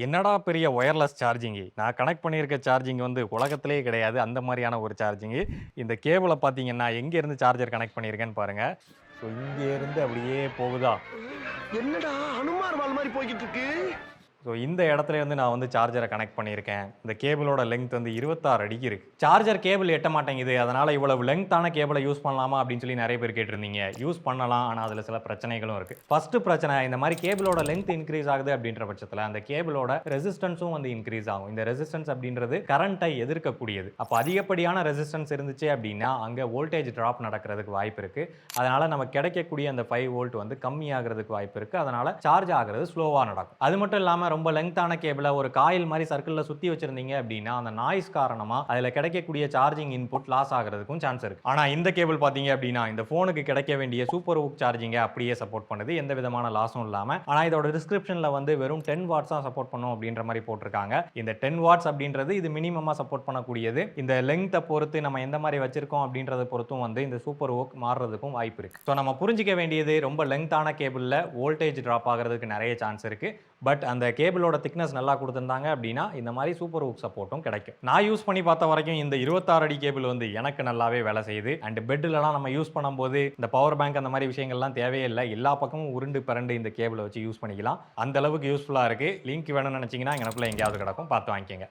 என்னடா பெரிய wireless charging. நான் கனெக்ட் பண்ணியிருக்க சார்ஜிங் வந்து உலகத்திலேயே கிடையாது. அந்த மாரியான ஒரு சார்ஜிங்கு. இந்த கேபிள பார்த்தீங்கன்னா, எங்கேருந்து சார்ஜர் கனெக்ட் பண்ணியிருக்கேன்னு பாருங்க. ஸோ இங்கேருந்து அப்படியே போகுதா. என்னடா அனுமார் வால் மாதிரி போய்கிட்டு இருக்கு. ஸோ இந்த இடத்துல இருந்து நான் வந்து சார்ஜரை கனெக்ட் பண்ணியிருக்கேன். இந்த கேபிளோட லெங்த் வந்து 26 அடிக்கு இருக்கு. சார்ஜர் கேபிள் எட்ட மாட்டேங்குது. அதனால இவ்வளவு லெங்த்தான கேபிள யூஸ் பண்ணலாமா அப்படின்னு சொல்லி நெறைய பேர் கேட்டிருந்தீங்க. யூஸ் பண்ணலாம். ஆனா அதுல சில பிரச்சனைகளும் இருக்கு. ஃபர்ஸ்ட் பிரச்சனை இந்த மாதிரி கேபிளோட லெங்த் இன்கிரீஸ் ஆகுது அப்படின்ற பட்சத்துல அந்த கேபிளோட ரெசிஸ்டன்ஸும் வந்து இன்கிரீஸ் ஆகும். இந்த ரெசிஸ்டன்ஸ் அப்படின்றது கரண்ட்டை எதிர்க்கக்கூடியது. அப்ப அதிகப்படியான ரெசிஸ்டன்ஸ் இருந்துச்சு அப்படின்னா அங்க வோல்டேஜ் டிராப் நடக்கிறதுக்கு வாய்ப்பு இருக்கு. அதனால நமக்கு கிடைக்கக்கூடிய அந்த 5 வோல்ட் வந்து கம்மியாகிறதுக்கு வாய்ப்பு இருக்கு. அதனால சார்ஜ் ஆகிறது ஸ்லோவா நடக்கும். அது மட்டும் இல்லாம ரொம்ப லெங்தான கேபிள ஒரு காயில் மாதிரி சர்க்கிள்ல சுத்தி வச்சிருந்தீங்க அப்படின்னா அந்த நாய்ஸ் காரணமா அதுல கிடைக்கக்கூடிய சார்ஜிங் இன்புட் லாஸ் ஆகிறதுக்கும் சான்ஸ் இருக்கு. ஆனா இந்த கேபிள் பாத்தீங்க அப்படின்னா இந்த போனுக்கு கிடைக்க வேண்டிய சூப்பர் ஹூக் சார்ஜிங்கை அப்படியே சப்போர்ட் பண்ணுது. எந்த விதமான லாஸும் இல்லாம. ஆனா இதோட டிஸ்கிரிப்ஷன்ல வந்து வெறும் 10 வாட்ஸ் தான் சப்போர்ட் பண்ணும் அப்படின்ற மாதிரி போட்டிருக்காங்க. இந்த 10 வாட்ஸ் அப்படின்றது இது மினிமமா சப்போர்ட் பண்ணக்கூடியது. இந்த லெங்த்தை பொறுத்து நம்ம எந்த மாதிரி வச்சிருக்கோம் அப்படின்றத பொறுத்தும் வந்து இந்த சூப்பர் ஹூக் மாறுறதுக்கும் வாய்ப்பு இருக்கு. ஸோ நம்ம புரிஞ்சிக்க வேண்டியது ரொம்ப லெங்தான கேபிள்ல வோல்டேஜ் டிராப் ஆகிறதுக்கு நிறைய சான்ஸ் இருக்கு. பட் அந்த கேபிளோட திக்னஸ் நல்லா கொடுத்திருந்தாங்க அப்படின்னா இந்த மாதிரி சூப்பர் ஹூக் சப்போர்ட்டும் கிடைக்கும். நான் யூஸ் பண்ணி பார்த்த வரைக்கும் இந்த 26 அடி கேபிள் வந்து எனக்கு நல்லாவே வேலை செய்யுது. அண்ட் பெட்லலாம் நம்ம யூஸ் பண்ணும்போது இந்த பவர் பேங்க் அந்த மாதிரி விஷயங்கள்லாம் தேவையே இல்லை. எல்லா பக்கமும் உருண்டு பரண்டு இந்த கேபிளை வச்சு யூஸ் பண்ணிக்கலாம். அந்த அளவுக்கு யூஸ்ஃபுல்லாக இருக்கு. லிங்க் வேணும்னு நினைச்சீங்கன்னா எனக்குள்ள எங்கேயாவது கிடக்கும், பார்த்து வாங்கிக்கங்க.